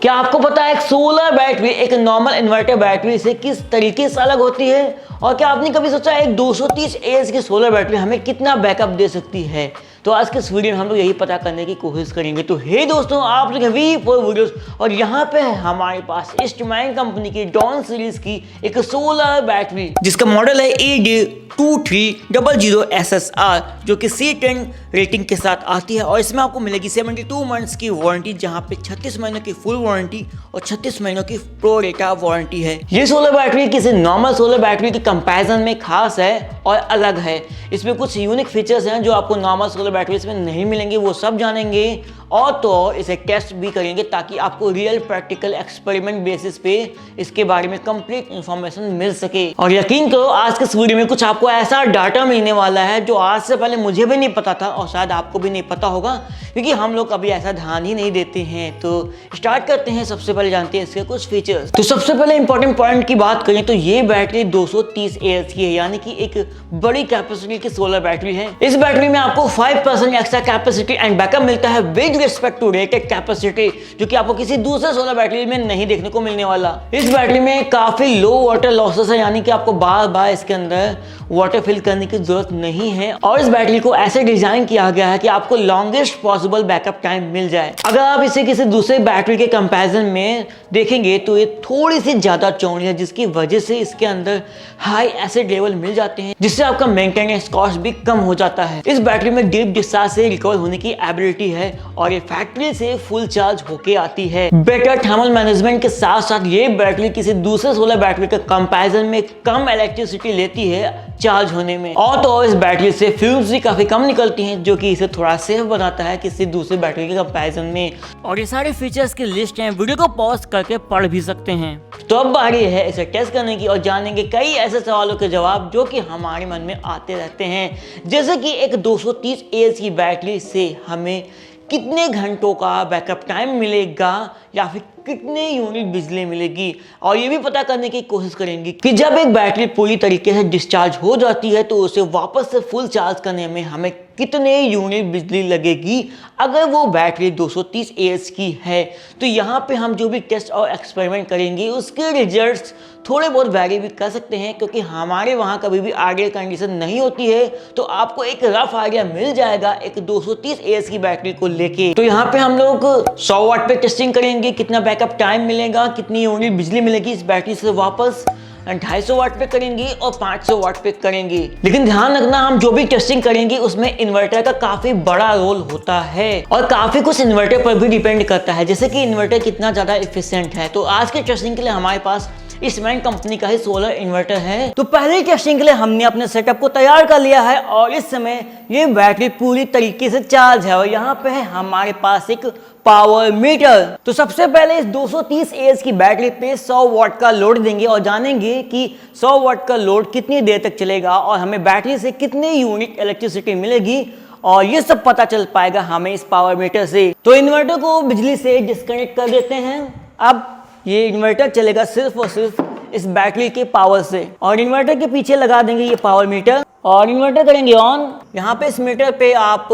क्या आपको पता है एक सोलर बैटरी एक नॉर्मल इन्वर्टर बैटरी से किस तरीके से अलग होती है? और क्या आपने कभी सोचा एक 230 एएच की सोलर बैटरी हमें कितना बैकअप दे सकती है? तो आज के इस वीडियो में हम लोग यही पता करने की कोशिश करेंगे। तो हे दोस्तों, आप लोग V4 वीडियोस और यहाँ पे है हमारे पास ईस्टमैन कंपनी की डॉन सीरीज की एक सोलर बैटरी जिसका मॉडल है AD2300SSR जो कि C10 रेटिंग के साथ आती है। और इसमें आपको मिलेगी 72 मंथ्स की वारंटी, जहाँ पे 36 महीनों की फुल वारंटी और 36 महीनों की प्रो रेटा वारंटी है। ये सोलर बैटरी किसी नॉर्मल सोलर बैटरी के कंपैरिजन में खास है और अलग है। इसमें कुछ यूनिक फीचर्स हैं जो आपको नॉर्मल सोलर बैटरीज में नहीं मिलेंगे, वो सब जानेंगे और तो और इसे टेस्ट भी करेंगे ताकि आपको रियल प्रैक्टिकल एक्सपेरिमेंट बेसिस पे इसके बारे में कंप्लीट इंफॉर्मेशन मिल सके। और यकीन करो, आज के इस वीडियो में कुछ आपको ऐसा डाटा मिलने वाला है जो आज से पहले मुझे भी नहीं पता था और शायद आपको भी नहीं पता होगा, क्योंकि हम लोग कभी ऐसा ध्यान ही नहीं देते हैं। तो स्टार्ट करते हैं। सबसे पहले जानते हैं इसके कुछ फीचर्स। तो सबसे पहले इंपॉर्टेंट पॉइंट की बात करें तो ये बैटरी 230 एएच की है, यानी कि एक बड़ी कैपेसिटी की सोलर बैटरी है। इस बैटरी में आपको 5% एक्स्ट्रा कैपेसिटी एंड बैकअप मिलता है with respect to rated capacity, जो कि आपको किसी दूसरे सोलर बैटरी में नहीं देखने को मिलने वाला। इस बैटरी में काफी लो वाटर लॉसेस है, यानी कि आपको बार बार इसके अंदर वाटर फिल करने की जरूरत नहीं है। और इस बैटरी को ऐसे डिजाइन किया गया है कि आपको लॉन्गेस्ट पॉसिबल बैकअप टाइम मिल जाए। अगर आप इसे किसी दूसरे बैटरी के कंपैरिजन में देखेंगे तो ये थोड़ी सी ज्यादा चौड़ी है, जिसकी वजह से इसके अंदर हाई एसिड लेवल मिल जाते हैं, जिससे आपका मेंटेनेंस कॉस्ट भी कम हो जाता है। इस बैटरी में डीप डिस्चार्ज से रिकवर होने की एबिलिटी है और ये फैक्ट्री से फुल चार्ज होके आती है। बेटर थर्मल मैनेजमेंट के साथ साथ ये बैटरी किसी दूसरे सोलर बैटरी के कंपैरिजन में कम इलेक्ट्रिसिटी लेती है चार्ज होने में। और तो इस बैटरी से फ्यूम्स भी काफी कम निकलती हैं, जो कि इसे थोड़ा सेफ बनाता है किसी दूसरे बैटरी के कंपैरिजन में। और ये सारे फीचर्स की लिस्ट है, वीडियो को पॉज करके पढ़ भी सकते हैं। तो अब बारी है इसे टेस्ट करने की और जानेंगे कई ऐसे सवालों के जवाब जो कि हमारे मन में आते रहते हैं, जैसे कि एक 230 एएच की बैटरी से हमें कितने घंटों का बैकअप टाइम मिलेगा या फिर कितने यूनिट बिजली मिलेगी। और ये भी पता करने की कोशिश करेंगे कि जब एक बैटरी पूरी तरीके से डिस्चार्ज हो जाती है तो उसे वापस से फुल चार्ज करने में हमें कितने यूनिट बिजली लगेगी अगर वो बैटरी 230 एएच की है। तो यहाँ पे हम जो भी टेस्ट और एक्सपेरिमेंट करेंगे उसके रिजल्ट्स थोड़े बहुत वैरी भी कर सकते हैं, क्योंकि हमारे वहाँ कभी भी आइडियल कंडीशन नहीं होती है। तो आपको एक रफ आइडिया मिल जाएगा एक 230 एएच की बैटरी को लेके। तो यहाँ पे हम लोग 100 वाट पे टेस्टिंग करेंगे, कितना बैकअप टाइम मिलेगा, कितनी यूनिट बिजली मिलेगी इस बैटरी से वापस, 250 वाट पे करेंगे और 500 वाट पे करेंगे। लेकिन ध्यान रखना, हम जो भी टेस्टिंग करेंगे उसमें इन्वर्टर का काफी बड़ा रोल होता है और काफी कुछ इन्वर्टर पर भी डिपेंड करता है, जैसे कि इन्वर्टर कितना ज्यादा एफिशिएंट है। तो आज के टेस्टिंग के लिए हमारे पास ईस्टमैन कंपनी का ही सोलर इन्वर्टर है। तो पहले टेस्टिंग के लिए हमने अपने सेटअप को तैयार कर लिया है और इस समय ये बैटरी पूरी तरीके से चार्ज है। और यहाँ पे है हमारे पास एक पावर मीटर। तो सबसे पहले इस 230 एएच की बैटरी पे 100 वाट का लोड देंगे और जानेंगे कि 100 वाट का लोड कितनी देर तक चलेगा और हमें बैटरी से कितनी यूनिट इलेक्ट्रिसिटी मिलेगी। और ये सब पता चल पाएगा हमें इस पावर मीटर से। तो इन्वर्टर को बिजली से डिस्कनेक्ट कर देते हैं। अब ये इन्वर्टर चलेगा सिर्फ और सिर्फ इस बैटरी के पावर से और इन्वर्टर के पीछे लगा देंगे ये पावर मीटर और इन्वर्टर करेंगे ऑन। यहाँ पे इस मीटर पे आप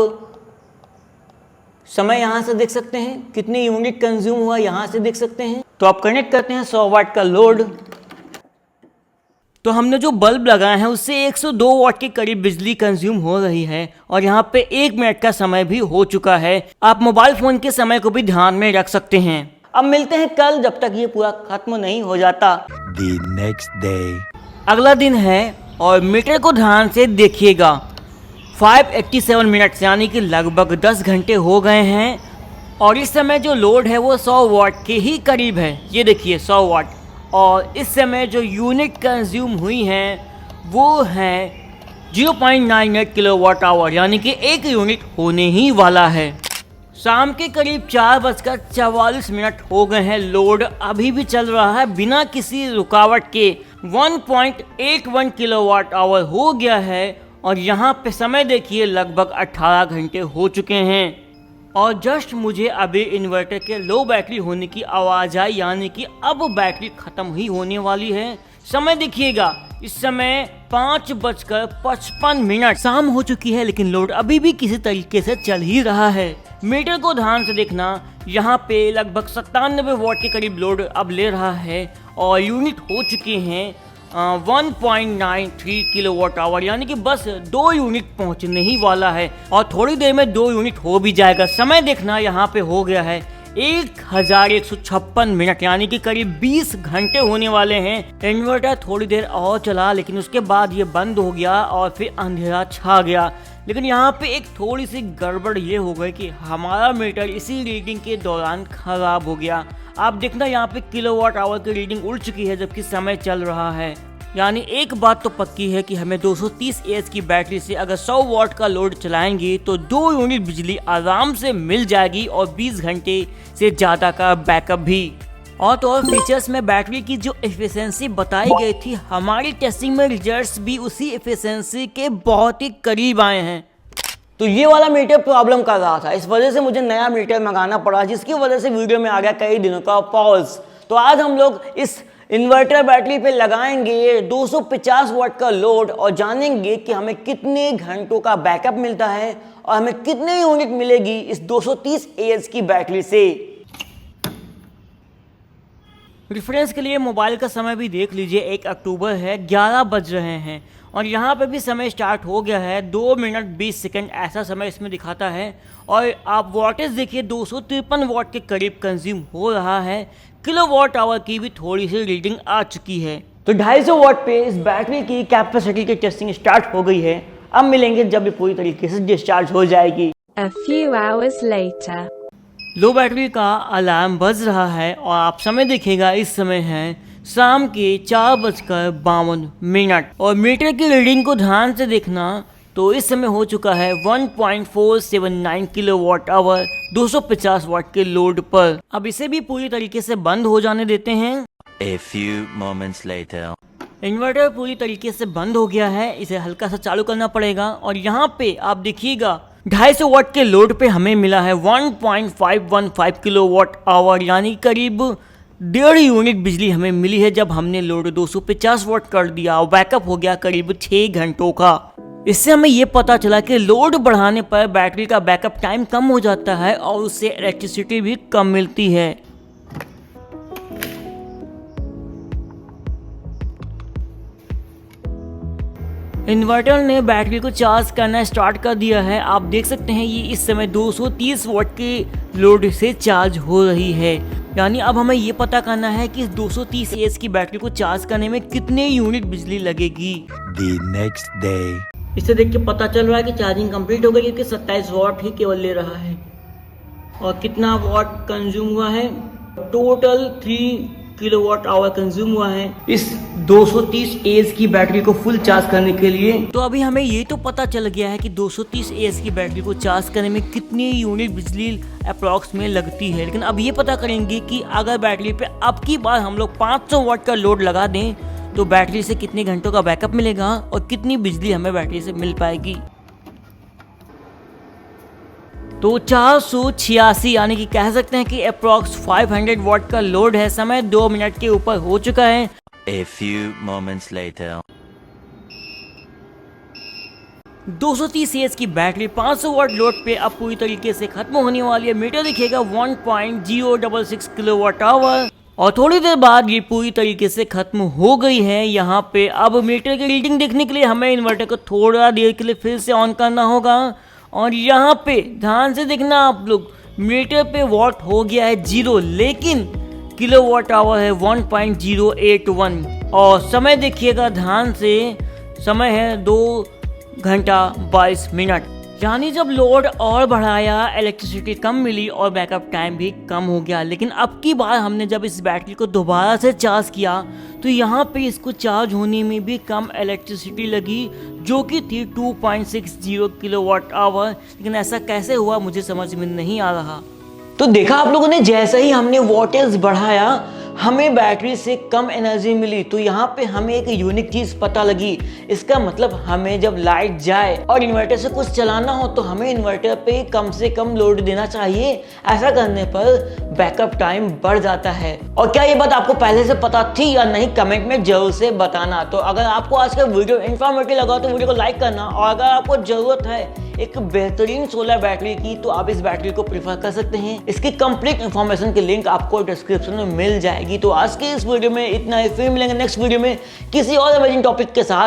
समय यहाँ से देख सकते हैं, कितनी यूनिट कंज्यूम हुआ यहाँ से देख सकते हैं। तो आप कनेक्ट करते हैं 100 वाट का लोड। तो हमने जो बल्ब लगाए हैं उससे 102 वाट के करीब बिजली कंज्यूम हो रही है और यहाँ पे 1 मिनट का समय भी हो चुका है। आप मोबाइल फोन के समय को भी ध्यान में रख सकते हैं। अब मिलते हैं कल, जब तक ये पूरा खत्म नहीं हो जाता। The next day. अगला दिन है और मीटर को ध्यान से देखिएगा। 587 मिनट्स यानी कि लगभग 10 घंटे हो गए हैं और इस समय जो लोड है वो 100 वाट के ही करीब है। ये देखिए 100 वाट। और इस समय जो यूनिट कंज्यूम हुई हैं वो है 0.98 किलोवाट आवर, यानी कि 1 यूनिट होने ही वाला है। शाम के करीब 4:44 हो गए हैं। लोड अभी भी चल रहा है बिना किसी रुकावट के। 1.81 किलोवाट आवर हो गया है और यहाँ पे समय देखिए लगभग 18 घंटे हो चुके हैं। और जस्ट मुझे अभी इन्वर्टर के लो बैटरी होने की आवाज़ आई, यानी कि अब बैटरी ख़त्म ही होने वाली है। समय देखिएगा, इस समय 5:55 शाम हो चुकी है, लेकिन लोड अभी भी किसी तरीके से चल ही रहा है। मीटर को ध्यान से देखना, यहाँ पे लगभग 97 वॉट के करीब लोड अब ले रहा है और यूनिट हो चुके हैं 1.93 किलोवाट आवर, यानी कि बस 2 यूनिट पहुंचने ही वाला है और थोड़ी देर में 2 यूनिट हो भी जाएगा। समय देखना, यहाँ पे हो गया है 1156 मिनट, यानी कि करीब 20 घंटे होने वाले हैं। इन्वर्टर थोड़ी देर और चला, लेकिन उसके बाद ये बंद हो गया और फिर अंधेरा छा गया। लेकिन यहाँ पे एक थोड़ी सी गड़बड़ ये हो गई कि हमारा मीटर इसी रीडिंग के दौरान खराब हो गया। आप देखना यहाँ पे किलोवाट आवर की रीडिंग उड़ चुकी है जबकि समय चल रहा है। यानी एक बात तो पक्की है कि हमें 230 एएच की बैटरी से अगर 100 वॉट का लोड चलाएंगे तो 2 यूनिट बिजली आराम से मिल जाएगी और 20 घंटे से ज़्यादा का बैकअप भी। और तो और फीचर्स में बैटरी की जो एफिशिएंसी बताई गई थी, हमारी टेस्टिंग में रिजल्ट्स भी उसी एफिशिएंसी के बहुत ही करीब आए हैं। तो ये वाला मीटर प्रॉब्लम कर रहा था, इस वजह से मुझे नया मीटर मंगाना पड़ा, जिसकी वजह से वीडियो में आ गया कई दिनों का पॉज। तो आज हम लोग इस इन्वर्टर बैटरी पे लगाएंगे 250 वाट का लोड और जानेंगे कि हमें कितने घंटों का बैकअप मिलता है और हमें कितने यूनिट मिलेगी इस 230 एएच की बैटरी से। रेफरेंस के लिए मोबाइल का समय भी देख लीजिए, 1 अक्टूबर है, 11 बज रहे हैं और यहाँ पे भी समय स्टार्ट हो गया है, 2 मिनट 20 सेकंड ऐसा समय इसमें दिखाता है। और आप वॉटेज देखिए, 253 वॉट के करीब कंज्यूम हो रहा है। किलोवाट आवर की भी थोड़ी सी रीडिंग आ चुकी है। तो 250 वॉट पे इस बैटरी की कैपेसिटी की टेस्टिंग स्टार्ट हो गई है। अब मिलेंगे जब ये पूरी तरीके से डिस्चार्ज हो जाएगी। A few hours later. Low battery का अलार्म बज रहा है और आप समय देखिएगा, इस समय है शाम के 4:52 और मीटर की रीडिंग को ध्यान से देखना तो इस समय हो चुका है 1.479 किलोवाट आवर 250 वाट के लोड पर। अब इसे भी पूरी तरीके से बंद हो जाने देते हैं। A few moments later. Inverter पूरी तरीके से बंद हो गया है, इसे हल्का सा चालू करना पड़ेगा और यहाँ पे आप देखिएगा 250 वाट के लोड पे हमें मिला है 1.515 किलोवाट आवर, यानी करीब 1.5 यूनिट बिजली हमें मिली है जब हमने लोड 250 वाट कर दिया और बैकअप हो गया करीब 6 घंटों का। इससे हमें ये पता चला कि लोड बढ़ाने पर बैटरी का बैकअप टाइम कम हो जाता है और उससे इलेक्ट्रिसिटी भी कम मिलती है। इन्वर्टर ने बैटरी को चार्ज करना स्टार्ट कर दिया है। आप देख सकते हैं ये इस समय 230 वॉट के लोड से चार्ज हो रही है। यानी अब हमें ये पता करना है कि इस 230 एएच की बैटरी को चार्ज करने में कितने यूनिट बिजली लगेगी। The next day. इसे देख के पता चल रहा है कि चार्जिंग कंप्लीट हो गई, क्योंकि 27 वॉट ही केवल ले रहा है। और कितना वॉट कंज्यूम हुआ है, टोटल 3 किलोवाट आवर कंज्यूम हुआ है इस 230 एएच की बैटरी को फुल चार्ज करने के लिए। तो अभी हमें ये तो पता चल गया है कि 230 एएच की बैटरी को चार्ज करने में कितनी यूनिट बिजली अप्रॉक्स में लगती है। लेकिन अब ये पता करेंगे कि अगर बैटरी पे अब की बार हम लोग 500 वाट का लोड लगा दें तो बैटरी से कितने घंटों का बैकअप मिलेगा और कितनी बिजली हमें बैटरी से मिल पाएगी। तो 486 यानी कि कह सकते हैं कि अप्रॉक्स 500 वाट का लोड है। समय 2 मिनट के ऊपर हो चुका है। A few moments later. 230 AH की बैटरी 500 वाट लोड पे अब पूरी तरीके से खत्म होने वाली है। मीटर दिखेगा 1.066 किलोवाट आवर और थोड़ी देर बाद ये पूरी तरीके से खत्म हो गई है। यहाँ पे अब मीटर की रीडिंग देखने के लिए हमें इन्वर्टर को थोड़ा देर के लिए फिर से ऑन करना होगा और यहाँ पे ध्यान से देखना आप लोग, मीटर पे वॉट हो गया है 0, लेकिन किलोवाट आवर है 1.081 और समय देखिएगा ध्यान से, समय है 2 घंटा 22 मिनट। यानी जब लोड और बढ़ाया इलेक्ट्रिसिटी कम मिली और बैकअप टाइम भी कम हो गया। लेकिन अब की बार हमने जब इस बैटरी को दोबारा से चार्ज किया तो यहाँ पे इसको चार्ज होने में भी कम इलेक्ट्रिसिटी लगी, जो कि थी 2.60 किलोवाट आवर। लेकिन ऐसा कैसे हुआ मुझे समझ में नहीं आ रहा। तो देखा आप लोगों ने, जैसे ही हमने वोल्टेज बढ़ाया हमें बैटरी से कम एनर्जी मिली। तो यहाँ पे हमें एक यूनिक चीज़ पता लगी। इसका मतलब हमें जब लाइट जाए और इन्वर्टर से कुछ चलाना हो तो हमें इन्वर्टर पे कम से कम लोड देना चाहिए। ऐसा करने पर बैकअप टाइम बढ़ जाता है। और क्या ये बात आपको पहले से पता थी या नहीं, कमेंट में जरूर से बताना। तो अगर आपको आज का वीडियो इन्फॉर्मेटिव लगा तो वीडियो को लाइक करना और अगर आपको ज़रूरत है एक बेहतरीन सोलर बैटरी की, तो आप इस बैटरी को प्रीफर कर सकते हैं। इसकी कंप्लीट इंफॉर्मेशन की लिंक आपको डिस्क्रिप्शन में मिल जाएगी। तो आज के इस वीडियो में इतना ही, फिर मिलेंगे नेक्स्ट वीडियो में किसी और अमेजिंग टॉपिक के साथ।